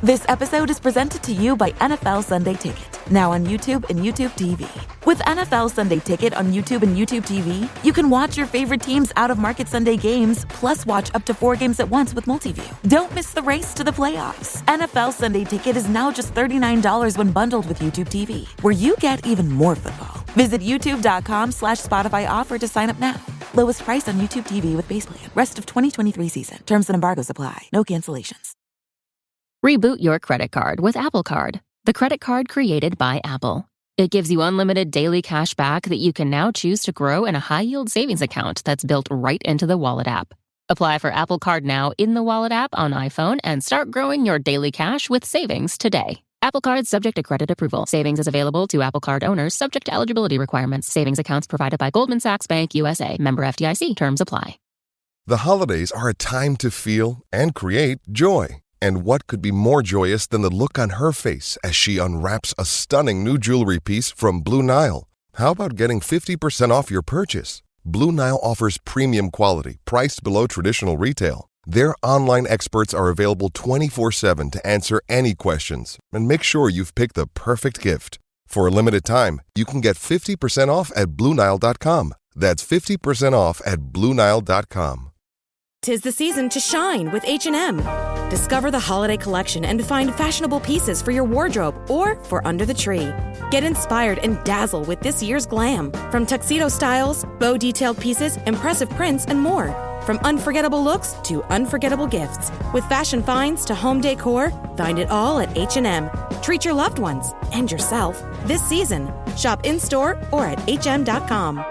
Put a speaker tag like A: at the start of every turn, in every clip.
A: This episode is presented to you by NFL Sunday Ticket, now on YouTube and YouTube TV. With NFL Sunday Ticket on YouTube and YouTube TV, you can watch your favorite teams' out-of-market Sunday games, plus watch up to 4 games at once with Multiview. Don't miss the race to the playoffs. NFL Sunday Ticket is now just $39 when bundled with YouTube TV, where you get even more football. Visit youtube.com/Spotify offer to sign up now. Lowest price on YouTube TV with base plan. Rest of 2023 season. Terms and embargoes apply. No cancellations.
B: Reboot your credit card with Apple Card, the credit card created by Apple. It gives you unlimited daily cash back that you can now choose to grow in a high-yield savings account that's built right into the Wallet app. Apply for Apple Card now in the Wallet app on iPhone and start growing your daily cash with savings today. Apple Card subject to credit approval. Savings is available to Apple Card owners subject to eligibility requirements. Savings accounts provided by Goldman Sachs Bank USA. Member FDIC. Terms apply.
C: The holidays are a time to feel and create joy. And what could be more joyous than the look on her face as she unwraps a stunning new jewelry piece from Blue Nile? How about getting 50% off your purchase? Blue Nile offers premium quality, priced below traditional retail. Their online experts are available 24/7 to answer any questions and make sure you've picked the perfect gift. For a limited time, you can get 50% off at BlueNile.com. That's 50% off at BlueNile.com.
D: 'Tis the season to shine with H&M. Discover the holiday collection and find fashionable pieces for your wardrobe or for under the tree. Get inspired and dazzle with this year's glam. From tuxedo styles, bow detailed pieces, impressive prints, and more. From unforgettable looks to unforgettable gifts. With fashion finds to home decor, find it all at H&M. Treat your loved ones and yourself this season. Shop in-store or at hm.com.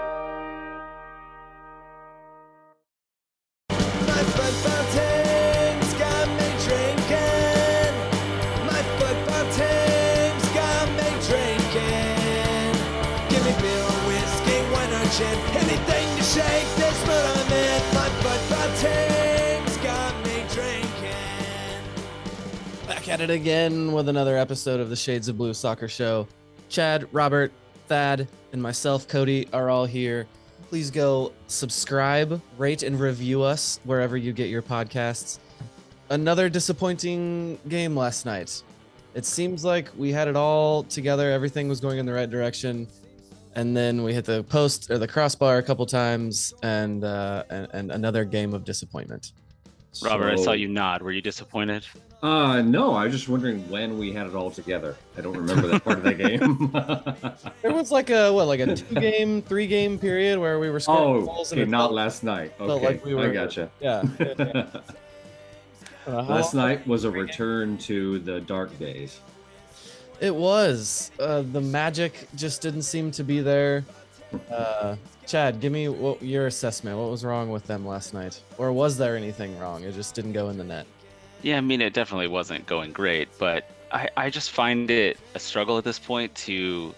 E: Anything to shake this mood I'm in. My football team's got me drinking.
F: Back at it again with another episode of the Shades of Blue Soccer Show. Chad, Robert, Thad, and myself, Cody, are all here. Please go subscribe, rate, and review us wherever you get your podcasts. Another disappointing game last night. It seems like we had it all together. Everything was going in the right direction. And then we hit the post or the crossbar a couple times, and another game of disappointment.
G: Robert, I saw you nod. Were you disappointed?
H: No, I was just wondering when we had it all together. I don't remember that part of that game.
F: There was like a 2-game, 3-game period where we were scoring goals.
H: Okay, not last night. Okay,
F: like we were,
H: I gotcha.
F: Yeah.
H: Last night was a return to the dark days.
F: It was. The magic just didn't seem to be there. Chad, give me your assessment. What was wrong with them last night? Or was there anything wrong? It just didn't go in the net.
G: Yeah, I mean, it definitely wasn't going great, but I just find it a struggle at this point to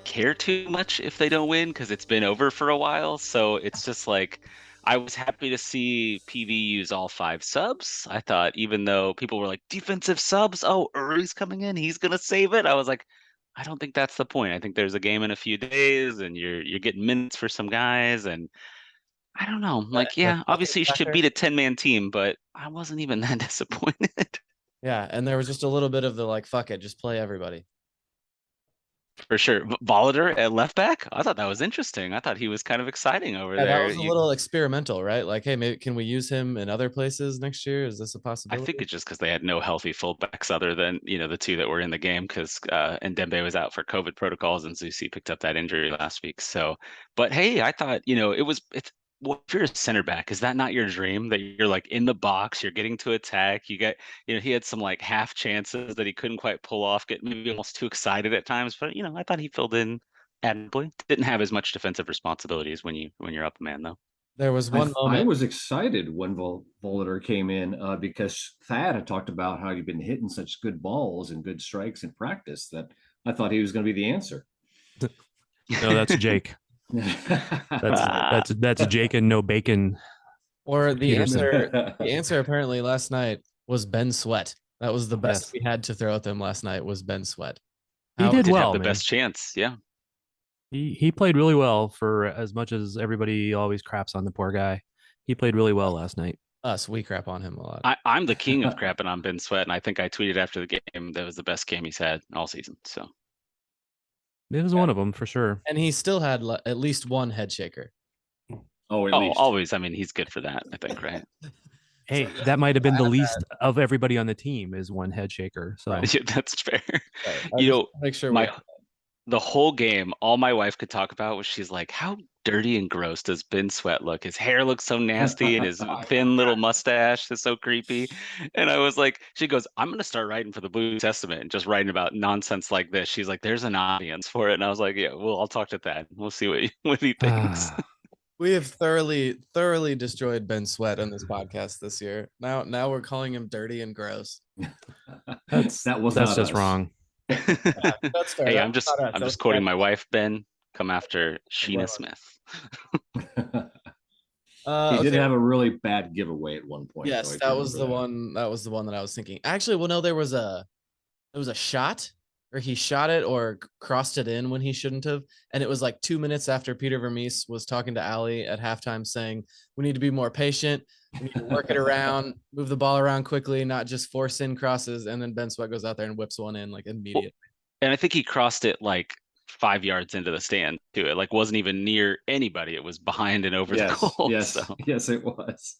G: care too much if they don't win, because it's been over for a while. So it's just like, I was happy to see PV use all 5 subs. I thought, even though people were like, defensive subs, oh, Uri's coming in, he's gonna save it. I was like, I don't think that's the point. I think there's a game in a few days, and you're getting minutes for some guys, and I don't know. Like, yeah, obviously you should beat a 10-man team, but I wasn't even that disappointed.
F: Yeah, and there was just a little bit of the like, fuck it, just play everybody.
G: For sure. Volader at left back, I thought that was interesting. I thought he was kind of exciting over there.
F: That was a little experimental, right? Like, hey, maybe can we use him in other places next year? Is this a possibility?
G: I think it's just because they had no healthy fullbacks other than, the 2 that were in the game, because Ndembe was out for COVID protocols and Zusi picked up that injury last week. So, but hey, I thought, well, if you're a center back, is that not your dream, that you're like in the box, you're getting to attack? You get, he had some like half chances that he couldn't quite pull off, get maybe almost too excited at times. But I thought he filled in admirably. Didn't have as much defensive responsibilities when you're up a man though.
F: There was one moment
H: I was excited when Volader came in because Thad had talked about how you've been hitting such good balls and good strikes in practice that I thought he was going to be the answer.
I: No, that's Jake. That's Jake and no bacon.
F: Or the answer apparently last night was Ben Sweat. That was the best we had to throw at them last night, was Ben Sweat.
I: He did well.
G: Have the best chance, yeah.
I: He played really well, for as much as everybody always craps on the poor guy. He played really well last night.
F: Us, we crap on him a lot.
G: I'm the king of crapping on Ben Sweat, and I think I tweeted after the game that was the best game he's had all season. So
I: It was one of them for sure.
F: And he still had at least one head shaker.
H: Oh, at least.
G: always. I mean, he's good for that, I think, right?
I: Hey, that might have been the least of everybody on the team is one head shaker. So
G: Yeah, that's fair.
F: Right. Make sure
G: the whole game, all my wife could talk about was she's like, how dirty and gross does Ben Sweat look? His hair looks so nasty and his thin little mustache is so creepy. And I was like, she goes, I'm going to start writing for the Blue Testament and just writing about nonsense like this. She's like, there's an audience for it. And I was like, yeah, well, I'll talk to Thad. We'll see what he thinks.
F: We have thoroughly destroyed Ben Sweat on this podcast this year. Now we're calling him dirty and gross.
I: that's just wrong.
F: That's fair.
G: Hey, I'm just quoting my wife, Ben. Come after Sheena Smith.
H: He did have a really bad giveaway at one point.
F: Yes,
H: so
F: that was the one. That was the one that I was thinking. Actually, well, no, there was a shot, or he shot it or crossed it in when he shouldn't have, and it was like 2 minutes after Peter Vermees was talking to Ali at halftime, saying we need to be more patient, we need to work it around, move the ball around quickly, not just force in crosses. And then Ben Sweat goes out there and whips one in like immediately.
G: And I think he crossed it like 5 yards into the stand too. It like wasn't even near anybody. It was behind and over the goal.
H: Yes,
G: so.
H: yes, it was.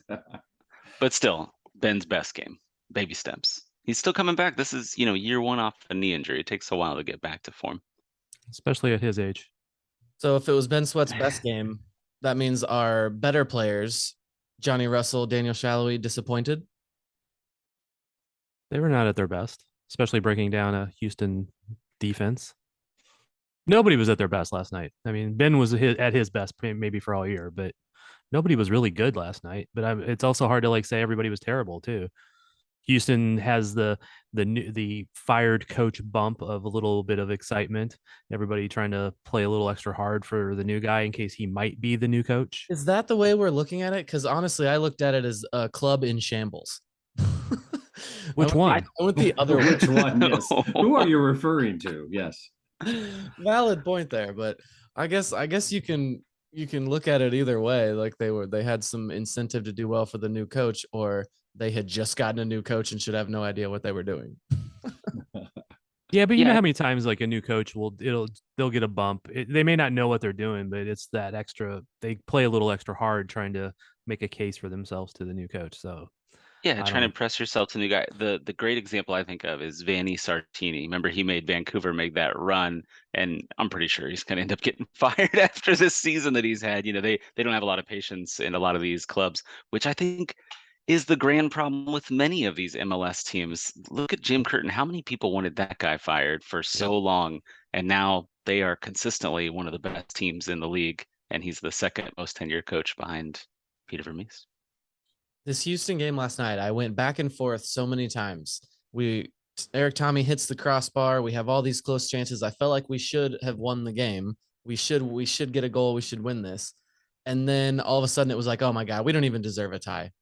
G: But still, Ben's best game. Baby steps. He's still coming back. This is, year one off a knee injury. It takes a while to get back to form.
I: Especially at his age.
F: So if it was Ben Sweat's best game, that means our better players, Johnny Russell, Daniel Salloi, disappointed?
I: They were not at their best, especially breaking down a Houston defense. Nobody was at their best last night. I mean, Ben was at his best maybe for all year, but nobody was really good last night. But it's also hard to say everybody was terrible too. Houston has the fired coach bump of a little bit of excitement. Everybody trying to play a little extra hard for the new guy in case he might be the new coach.
F: Is that the way we're looking at it? Because honestly, I looked at it as a club in shambles.
I: Which one?
F: I went the other way.
H: Which one? Yes. Who are you referring to? Yes.
F: Valid point there, but I guess you can look at it either way. Like they had some incentive to do well for the new coach, or they had just gotten a new coach and should have no idea what they were doing.
I: Yeah, but you know how many times like a new coach they'll get a bump. They may not know what they're doing, but it's that extra. They play a little extra hard trying to make a case for themselves to the new coach. So
G: yeah, trying to impress yourself to the new guy. The great example I think of is Vanni Sartini. Remember, he made Vancouver make that run, and I'm pretty sure he's going to end up getting fired after this season that he's had. They don't have a lot of patience in a lot of these clubs, which I think is the grand problem with many of these MLS teams. Look at Jim Curtin. How many people wanted that guy fired for so long? And now they are consistently one of the best teams in the league. And he's the second most tenured coach behind Peter Vermees.
F: This Houston game last night, I went back and forth so many times. Erik Thommy hits the crossbar. We have all these close chances. I felt like we should have won the game. We should get a goal. We should win this. And then all of a sudden it was like, oh my God, we don't even deserve a tie.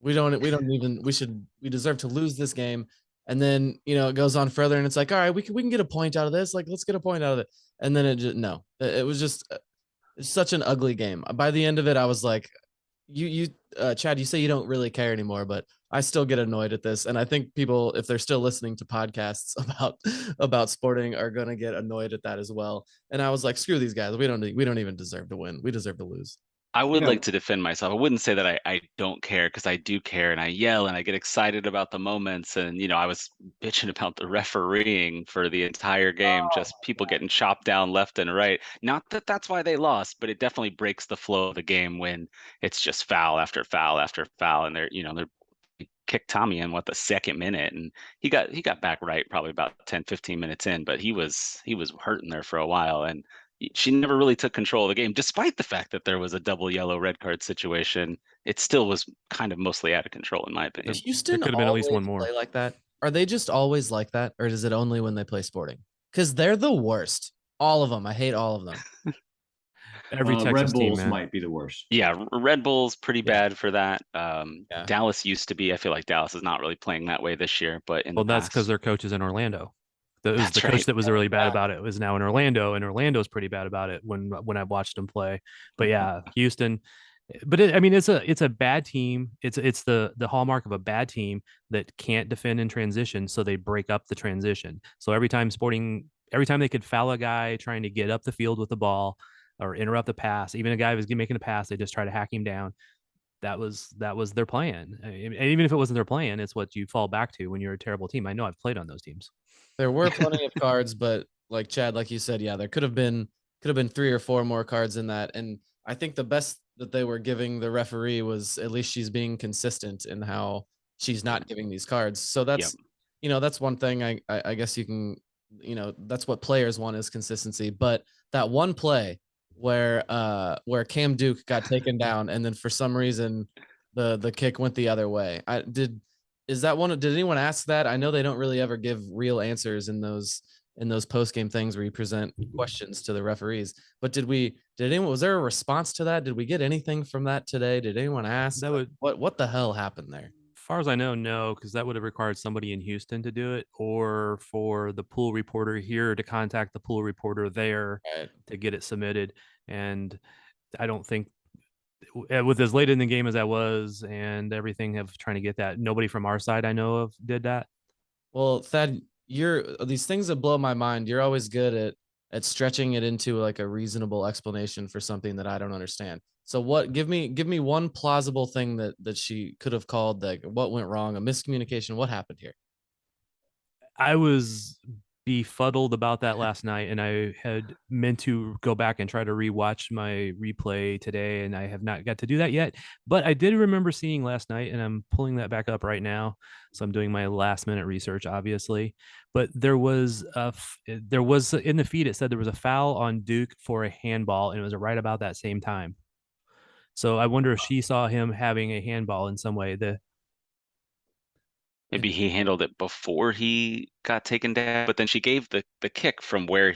F: We deserve to lose this game. And then, it goes on further and it's like, all right, we can get a point out of this. Like, let's get a point out of it. And then it was just such an ugly game. By the end of it, I was like, Chad, you say you don't really care anymore, but I still get annoyed at this. And I think people, if they're still listening to podcasts about sporting, are going to get annoyed at that as well. And I was like, screw these guys. We don't even deserve to win. We deserve to lose.
G: I would like to defend myself. I wouldn't say that I don't care, because I do care, and I yell and I get excited about the moments. And, I was bitching about the refereeing for the entire game, just people getting chopped down left and right. Not that that's why they lost, but it definitely breaks the flow of the game when it's just foul after foul after foul. And they're kicked Thommy in the second minute, and he got back right probably about 10-15 minutes in, but he was hurting there for a while. And she never really took control of the game, despite the fact that there was a double yellow red card situation. It still was kind of mostly out of control, in my opinion.
F: Houston
I: could have been at least one more.
F: Play like that? Are they just always like that, or is it only when they play Sporting? Because they're the worst. All of them. I hate all of them.
I: Every Texas
H: Red Bulls
I: team
H: might be the worst.
G: Yeah, Red Bull's pretty bad for that. Dallas used to be. I feel like Dallas is not really playing that way this year. But
I: that's because their coach is in Orlando. The coach that was really bad about it was now in Orlando, and Orlando's pretty bad about it when I've watched them play. But yeah, Houston, But it's a bad team. It's the hallmark of a bad team that can't defend in transition, so they break up the transition. So every time they could foul a guy trying to get up the field with the ball or interrupt the pass, even a guy who was making a pass, they just try to hack him down. That was their plan. And even if it wasn't their plan, it's what you fall back to when you're a terrible team. I know I've played on those teams.
F: There were plenty of cards, but like Chad, like you said, yeah, there could have been 3 or 4 more cards in that. And I think the best that they were giving the referee was at least she's being consistent in how she's not giving these cards. So that's that's one thing I guess you can, that's what players want is consistency. But that one play where Cam Duke got taken down and then for some reason the kick went the other way. Did anyone ask that? I know they don't really ever give real answers in those post game things where you present questions to the referees. But was there a response to that? Did we get anything from that today? Did anyone ask what the hell happened there?
I: As far as I know, no, because that would have required somebody in Houston to do it, or for the pool reporter here to contact the pool reporter there to get it submitted. And I don't think, with as late in the game as that was and everything of trying to get that, nobody from our side I know of did that.
F: Well, Thad, these things that blow my mind. You're always good at stretching it into like a reasonable explanation for something that I don't understand. So give me one plausible thing that she could have called, like what went wrong, a miscommunication, what happened here?
I: I was befuddled about that last night, and I had meant to go back and try to rewatch my replay today, and I have not got to do that yet. But I did remember seeing last night, and I'm pulling that back up right now. So I'm doing my last minute research, obviously. But there was in the feed, it said there was a foul on Duke for a handball, and it was right about that same time. So I wonder if she saw him having a handball in some way.
G: Maybe he handled it before he got taken down, but then she gave the kick from where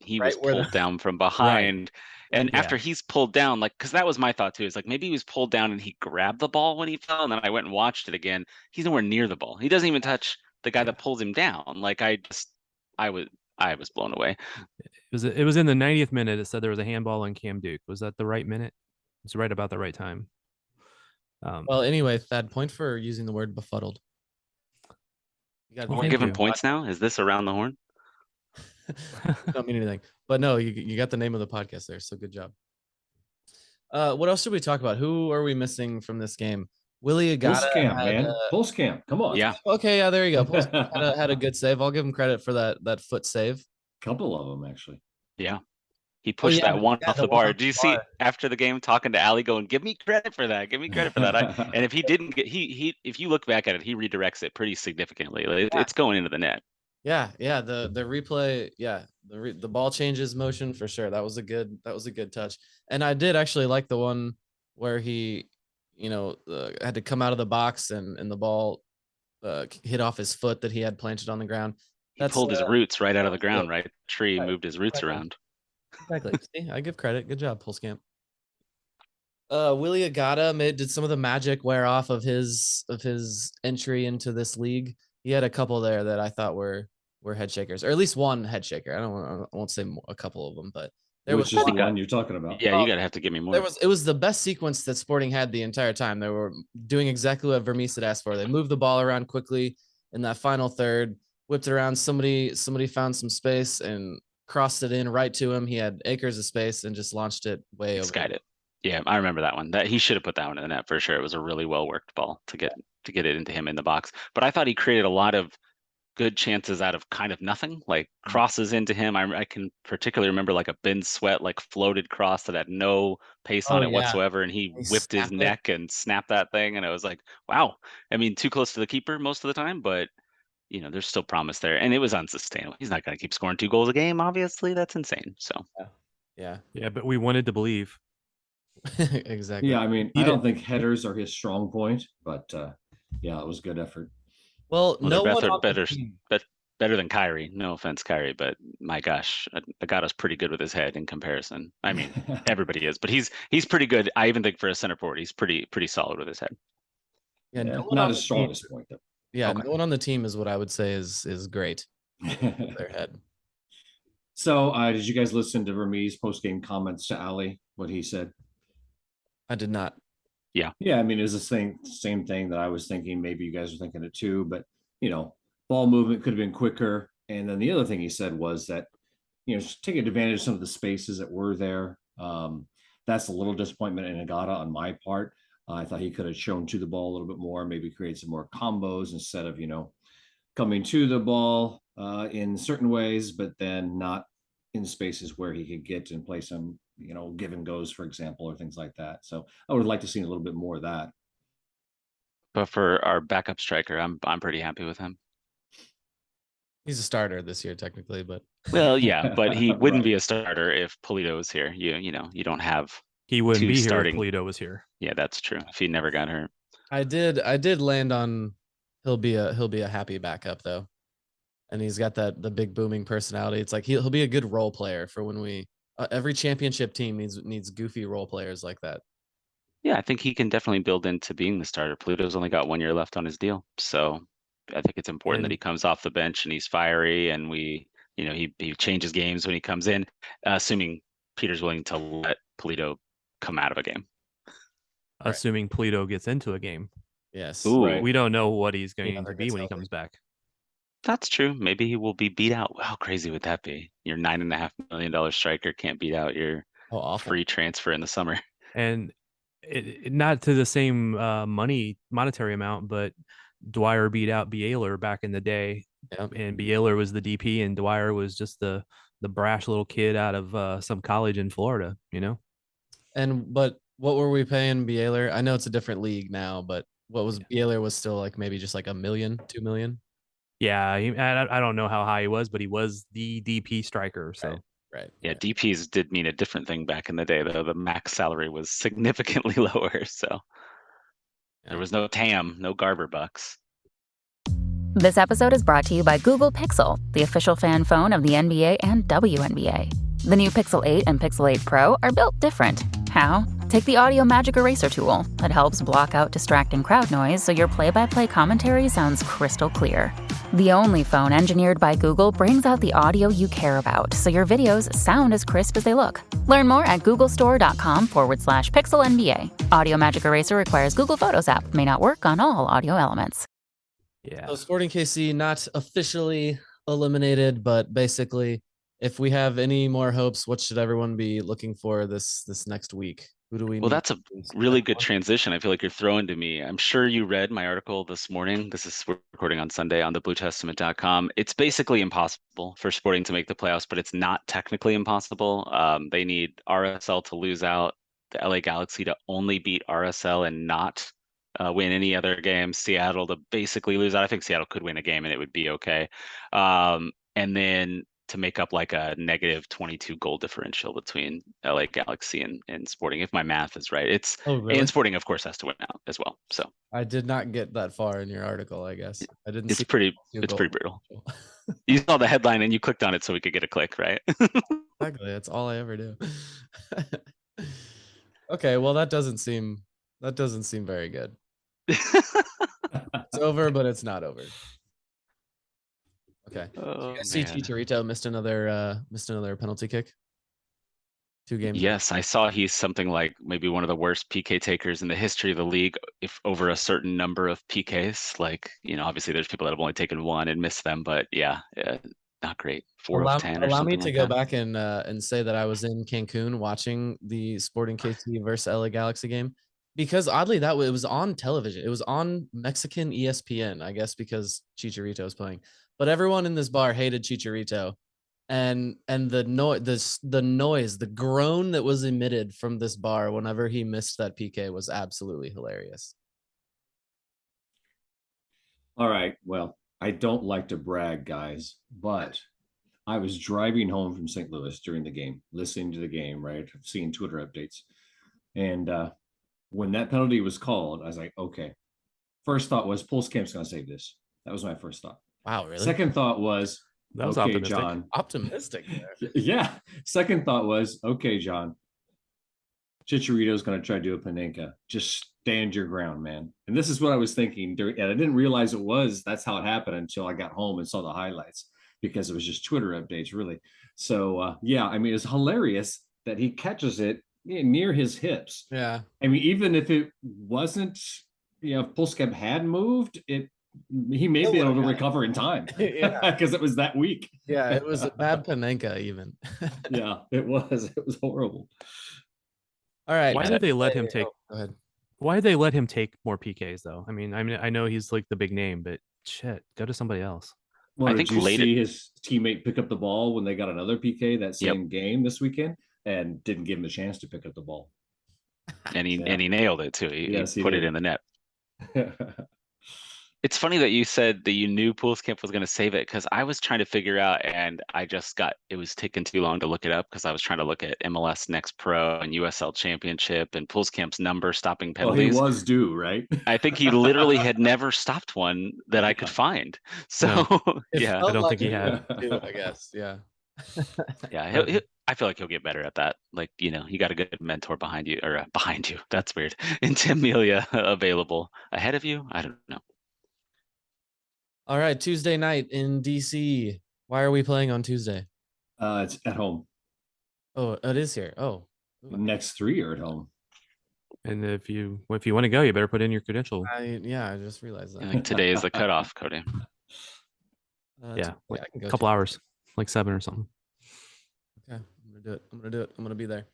G: he was pulled down from behind. And after he's pulled down, like, because that was my thought too, is like maybe he was pulled down and he grabbed the ball when he fell, and then I went and watched it again. He's nowhere near the ball. He doesn't even touch the guy that pulls him down. Like I was blown away.
I: It was in the 90th minute. It said there was a handball on Cam Duke. Was that the right minute? It's right about the right time.
F: Well, anyway, Thad, point for using the word befuddled.
G: We're giving points now. Is this around the horn?
F: Don't mean anything, but no, you got the name of the podcast there, so good job. What else should we talk about? Who are we missing from this game? Willie Agata
H: Pulscamp, come on.
G: Yeah.
F: Okay, yeah, there you go. Pulscamp had a good save. I'll give him credit for that foot save.
H: Couple of them actually.
G: Yeah. He pushed that one off the bar. Do you see after the game talking to Ali going, give me credit for that. Give me credit for that. And if he didn't get, if you look back at it, he redirects it pretty significantly. It's going into the net.
F: Yeah. The replay. Yeah. The ball changes motion for sure. That was a good touch. And I did actually like the one where he, had to come out of the box and the ball hit off his foot that he had planted on the ground.
G: He pulled his roots right out of the ground, right? Tree moved his roots around.
F: Exactly. See, I give credit. Good job, Pulscamp. Willie Agata did some of the magic wear off of his entry into this league. He had a couple there that I thought were head shakers, or at least one head shaker. I won't say a couple of them, but there was
H: the one you're talking about.
G: Yeah, you gotta have to give me more.
F: It was the best sequence that Sporting had the entire time. They were doing exactly what Vermees had asked for. They moved the ball around quickly in that final third, whipped it around. Somebody found some space and crossed it in right to him. He had acres of space and just launched it way over.
G: Skied it. Yeah, I remember that one. That he should have put that one in the net for sure. It was a really well worked ball to get it into him in the box. But I thought he created a lot of good chances out of kind of nothing, like crosses into him. I can particularly remember like a Ben Sweat like floated cross that had no pace on it whatsoever, and he whipped his neck and snapped that thing, and I was like, wow. I mean, too close to the keeper most of the time, but there's still promise there, and it was unsustainable. He's not going to keep scoring 2 goals a game. Obviously, that's insane. So,
F: yeah.
I: But we wanted to believe.
F: Exactly.
H: Yeah, I mean, I don't think headers are his strong point, but yeah, it was good effort.
F: Well, no one
G: better than Kyrie. No offense, Kyrie, but my gosh, Agata's pretty good with his head in comparison. I mean, everybody is, but he's pretty good. I even think for a center forward, he's pretty solid with his head.
F: Yeah,
H: not his strongest point though.
F: Yeah, no one on the team is what I would say is great. Their head.
H: So, did you guys listen to Vermees post-game comments to Ali? What he said?
F: I did not.
G: Yeah.
H: Yeah, I mean, it's the same thing that I was thinking. Maybe you guys were thinking it too, but you know, ball movement could have been quicker. And then the other thing he said was that, taking advantage of some of the spaces that were there. That's a little disappointment in Agata on my part. I thought he could have shown to the ball a little bit more, maybe create some more combos instead of, coming to the ball in certain ways, but then not in spaces where he could get and play some, give and goes, for example, or things like that. So I would like to see a little bit more of that.
G: But for our backup striker, I'm pretty happy with him.
F: He's a starter this year, technically, but
G: Well, yeah, but he wouldn't
H: Right.
G: be a starter if Polito was here. You don't have
I: He wouldn't
G: two
I: be
G: starting.
I: here if Polito was here.
G: Yeah, that's true. If he never got hurt.
F: I did land on he'll be a happy backup though. And he's got the big booming personality. It's like he'll be a good role player for when we every championship team needs goofy role players like that.
G: Yeah, I think he can definitely build into being the starter. Pluto's only got 1 year left on his deal, so I think it's important that
I: And-
G: he comes off the bench and he's fiery, and he changes games when he comes in, assuming Peter's willing to let Polito come out of a game.
I: Assuming Polito gets into a game.
F: Yes.
G: Ooh,
H: Right.
I: We don't know what he's going
F: never
I: to be
F: gets
I: when he
F: healthy.
I: comes back.
G: that's true. Maybe he will be beat out. How crazy would that be? Your $9.5 million striker can't beat out your
F: Oh, awful.
G: free transfer in the summer.
I: And not to the same monetary amount, but Dwyer beat out Bieler back in the day.
F: Yep.
I: And Bieler was the DP and Dwyer was just the brash little kid out of some college in Florida,
F: But what were we paying Bieler? I know it's a different league now, but what was Bieler was still like maybe just like $1 million, $2 million.
I: Yeah, I don't know how high he was, but he was the DP striker. So
F: Right.
G: Yeah, DPs did mean a different thing back in the day, though. The max salary was significantly lower, so there was no TAM, no Garber bucks.
B: This episode is brought to you by Google Pixel, the official fan phone of the NBA and WNBA. The new Pixel 8 and Pixel 8 Pro are built different. How? Take the Audio Magic Eraser tool that helps block out distracting crowd noise so your play-by-play commentary sounds crystal clear. The only phone engineered by Google brings out the audio you care about so your videos sound as crisp as they look. Learn more at googlestore.com/pixelnba. Audio Magic Eraser requires Google Photos app. May not work on all audio elements.
I: yeah.
F: So Sporting KC not officially eliminated, but basically, if we have any more hopes, what should everyone be looking for this next week? Who do we
G: Well,
F: need?
G: that's a really good transition. I feel like you're throwing to me. I'm sure you read my article this morning. We're recording on Sunday on the bluetestament.com. It's basically impossible for Sporting to make the playoffs, but it's not technically impossible. They need RSL to lose out, the LA Galaxy to only beat RSL and not win any other games, Seattle to basically lose out. I think Seattle could win a game and it would be okay. And then to make up like a negative 22 goal differential between LA Galaxy and Sporting, if my math is right.
F: Really?
G: And Sporting, of course, has to win out as well. So
F: I did not get that far in your article, I guess. I didn't
G: it's
F: see
G: pretty brutal. You saw the headline and you clicked on it so we could get a click, right?
F: Exactly. That's all I ever do. Okay, well that doesn't seem very good. It's over, but it's not over. Okay.
G: Oh,
F: I see
G: man.
F: Chicharito missed another penalty kick. 2 games.
G: Yes, I saw he's something like maybe one of the worst PK takers in the history of the league, if over a certain number of PKs. Like, obviously there's people that have only taken one and missed them, but yeah, not great. 4 of 10 or
F: Allow me
G: something
F: to
G: like
F: go
G: that.
F: back and say that I was in Cancun watching the Sporting KC versus LA Galaxy game, because oddly it was on television. It was on Mexican ESPN, I guess, because Chicharito was playing. But everyone in this bar hated Chicharito, and the noise, the groan that was emitted from this bar whenever he missed that PK was absolutely hilarious.
H: All right. Well, I don't like to brag, guys, but I was driving home from St. Louis during the game, listening to the game, right? Seeing Twitter updates. And when that penalty was called, I was like, okay. First thought was Pulscamp's going to save this. That was my first thought.
F: Wow, really?
H: Second thought was,
I: That was
H: okay,
I: optimistic.
H: John.
F: Optimistic there.
H: Yeah. Second thought was, okay, John. Chicharito's going to try to do a Panenka. Just stand your ground, man. And this is what I was thinking. And I didn't realize that's how it happened until I got home and saw the highlights, because it was just Twitter updates, really. So, yeah, I mean, it's hilarious that he catches it, near his hips.
F: Yeah.
H: I mean, even if it wasn't, if Pulskamp had moved, he may be able to recover in time.
F: Yeah.
H: Because it was that weak.
F: Yeah, it was a bad Panenka even.
H: Yeah, it was. It was horrible.
F: All right.
I: Why did they let him take?
F: Go ahead.
I: Why did they let him take more PKs though? I mean, I know he's like the big name, but shit, go to somebody else.
H: Well,
G: I
H: did
G: think
H: you
G: later-
H: see his teammate pick up the ball when they got another PK that same game this weekend and didn't give him a chance to pick up the ball?
G: And he nailed it too. He put it in the net. It's funny that you said that you knew Pulskamp was going to save it, because I was trying to figure out, and it was taking too long to look it up because I was trying to look at MLS Next Pro and USL Championship and Pulskamp's number stopping penalties.
H: Well, he was due, right?
G: I think he literally had never stopped one that I could find. So yeah,
I: I don't think he had.
F: I guess. Yeah.
G: yeah. I feel like he'll get better at that. Like, you got a good mentor behind you. That's weird. And Tim Melia available ahead of you. I don't know.
F: All right, Tuesday night in DC. Why are we playing on Tuesday?
H: It's at home.
F: Oh, it is here. Oh,
H: Next 3 are at home.
I: And if you want to go, you better put in your credential.
F: I just realized that.
G: I think today is the cutoff, Cody.
I: Yeah,
F: I can go.
I: a couple hours, like 7 or something.
F: Okay, I'm gonna do it. I'm gonna be there.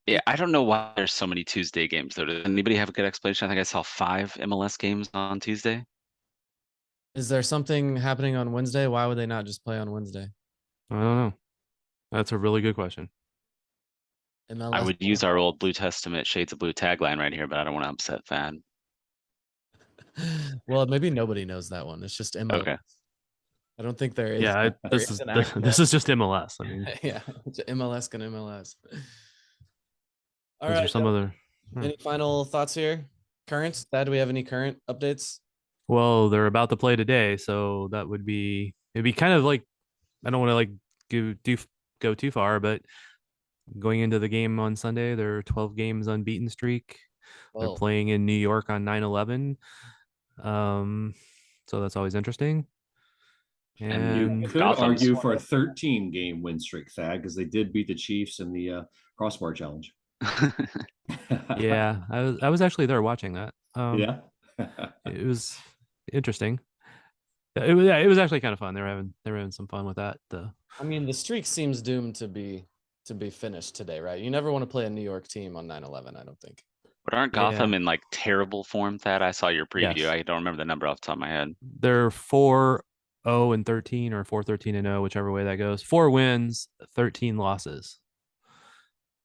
G: Yeah, I don't know why there's so many Tuesday games though. Does anybody have a good explanation? I think I saw 5 MLS games on Tuesday.
F: Is there something happening on Wednesday? Why would they not just play on Wednesday?
I: I don't know. That's a really good question.
F: MLS
G: I would use our old Blue Testament Shades of Blue tagline right here, but I don't want to upset Thad.
F: Well, maybe nobody knows that one. It's just MLS.
G: Okay.
F: I don't think there is.
I: Yeah, this is just MLS. I mean,
F: yeah, it's MLS can MLS. All
I: is
F: right.
I: there some other?
F: Any final thoughts here? Current? Thad, do we have any current updates?
I: Well, they're about to play today, so it'd be kind of like, I don't want to like go too far, but going into the game on Sunday, they're 12 games unbeaten streak. They're playing in New York on 9/11. So that's always interesting.
H: And you could argue for a 13-game win streak, Thad, because they did beat the Chiefs in the crossbar challenge.
I: Yeah, I was actually there watching that.
H: Yeah.
I: It was interesting. It was actually kind of fun. They were having some fun with that.
F: I mean, the streak seems doomed to be finished today, right? You never want to play a New York team on 9/11, I don't think.
G: But aren't Gotham in like terrible form, Thad? I saw your preview.
I: Yes.
G: I don't remember the number off the top of my head.
I: They're 4-0-13 or 4-13-0, whichever way that goes. 4 wins, 13 losses.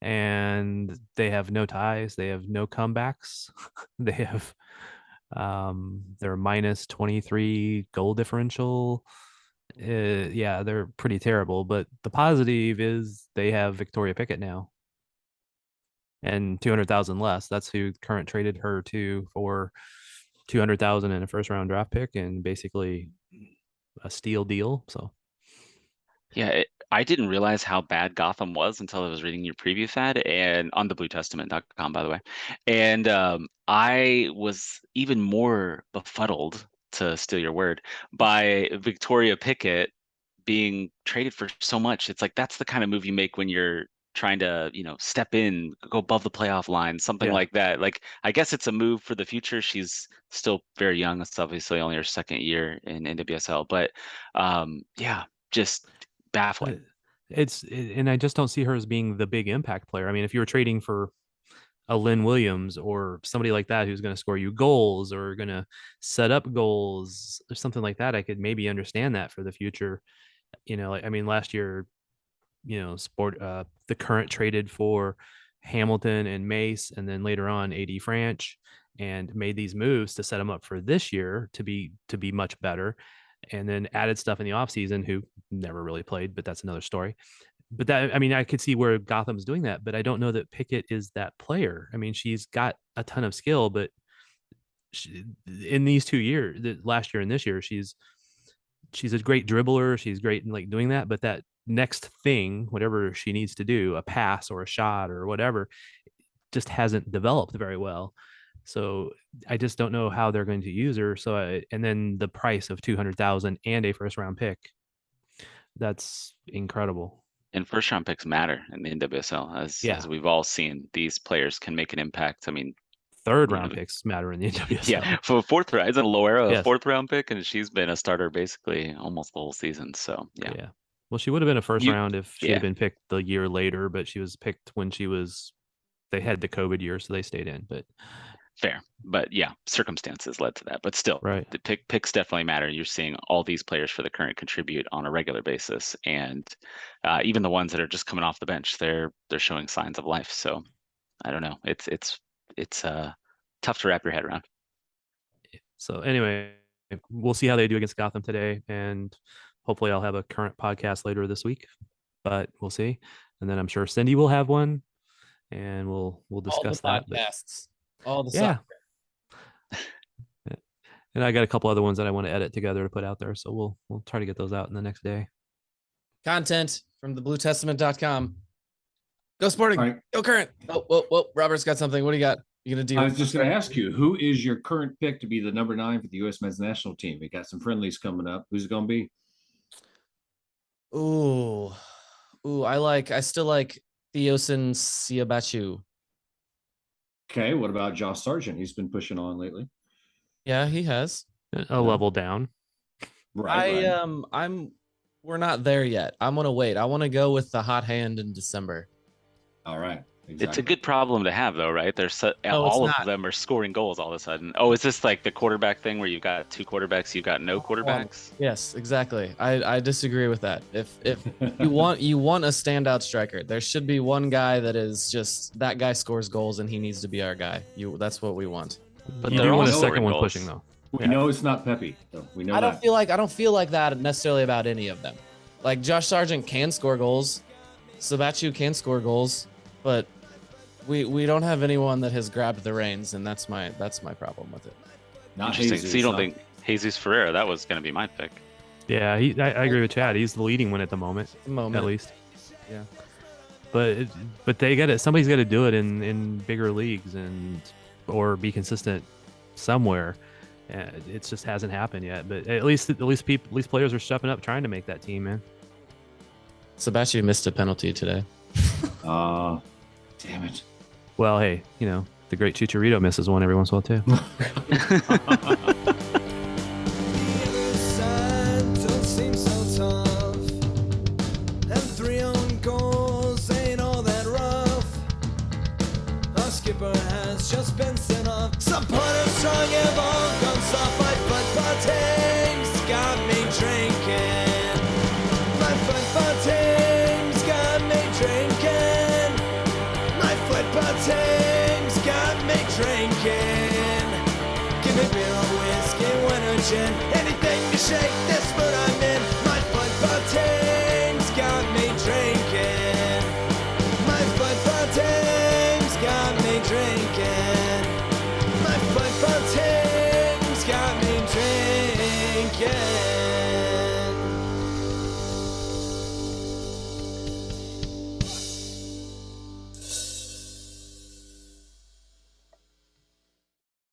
I: And they have no ties. They have no comebacks. They have they're minus 23 goal differential. Yeah, they're pretty terrible. But the positive is they have Victoria Pickett now. And 200,000 less. That's who Current traded her to for 200,000 in a first round draft pick and basically a steal deal. So
G: yeah, I didn't realize how bad Gotham was until I was reading your preview, Thad, and on thebluetestament.com, by the way. And I was even more befuddled, to steal your word, by Victoria Pickett being traded for so much. It's like, that's the kind of move you make when you're trying to, step in, go above the playoff line, something like that. Like, I guess it's a move for the future. She's still very young. It's obviously only her second year in NWSL, but yeah, just baffling.
I: And I just don't see her as being the big impact player. I mean, if you were trading for a Lynn Williams or somebody like that who's going to score you goals or going to set up goals or something like that, I could maybe understand that for the future. Last year, the Current traded for Hamilton and Mace, and then later on AD Franch, and made these moves to set them up for this year to be much better, and then added stuff in the offseason who never really played, but that's another story. But I could see where Gotham's doing that, but I don't know that Pickett is that player. I mean, she's got a ton of skill, but in these 2 years, last year and this year, she's a great dribbler. She's great in like doing that, but that next thing, whatever she needs to do, a pass or a shot or whatever, just hasn't developed very well. So I just don't know how they're going to use her. And then the price of 200,000 and a first round pick, that's incredible.
G: And first round picks matter in the NWSL, as we've all seen. These players can make an impact. I mean,
I: third round picks matter in the NWSL.
G: Yeah, for fourth round, isn't Loera a fourth round pick, and she's been a starter basically almost the whole season. So yeah.
I: Well, she would have been a first round if she had been picked the year later, but she was picked when they had the COVID year, so they stayed in. But
G: fair, but yeah, circumstances led to that. But still,
I: right,
G: the picks definitely matter. You're seeing all these players for the current contribute on a regular basis, and even the ones that are just coming off the bench, they're showing signs of life. So I don't know. It's tough to wrap your head around.
I: So anyway, we'll see how they do against Gotham today, and hopefully I'll have a current podcast later this week, but we'll see. And then I'm sure Cindy will have one, and we'll discuss that.
F: Podcasts. All the
I: soccer. And I got a couple other ones that I want to edit together to put out there, so we'll try to get those out in the next day.
F: Content from thebluetestament.com. Go Sporting.
H: Right.
F: Go Current. Whoa. Robert's got something. What do you got? You gonna do?
H: I was just going to ask you, who is your current pick to be the number 9 for the U.S. men's national team? We got some friendlies coming up. Who's it going to be?
F: I still like Theosin Siabachu.
H: Okay, what about Josh Sargent? He's been pushing on lately.
F: Yeah, he has.
I: A level down.
H: Right.
F: We're not there yet. I'm gonna wait. I want to go with the hot hand in December.
H: All right. Exactly.
G: It's a good problem to have, though, right? All of them are scoring goals all of a sudden. Oh, is this like the quarterback thing where you've got 2 quarterbacks, you've got no quarterbacks?
F: Yes, exactly. I disagree with that. If you want a standout striker, there should be one guy that is just that guy scores goals and he needs to be our guy. That's what we want.
I: But you do want a second one pushing though.
H: We know it's not Pepe, though. We know
F: I don't feel like that necessarily about any of them. Like Josh Sargent can score goals, Sabachu can score goals, but we don't have anyone that has grabbed the reins, and that's my problem with it.
H: Not
G: Interesting.
H: Jesus,
G: so you don't think Jesus Ferreira? That was going to be my pick.
I: Yeah, I agree with Chad. He's the leading one at the moment, at least.
F: Yeah.
I: But somebody's got to do it in bigger leagues or be consistent somewhere. It just hasn't happened yet. But at least players are stepping up trying to make that team, man.
F: Sebastian missed a penalty today.
H: Damn it.
I: Well, hey, the great Chicharito misses one every once in a while too.
E: Don't seem so tough, and 3 own goals ain't all that rough. Our skipper has just been sent off. Supporters strong have all gone soft. My football team's got me drinking. My football team's got me drinking. My football team's got me drinking. Give me beer or whiskey, wine or gin, anything to shake this mood I'm in. My football team's got me drinking. My football team's got me drinking. My football team's got me drinking.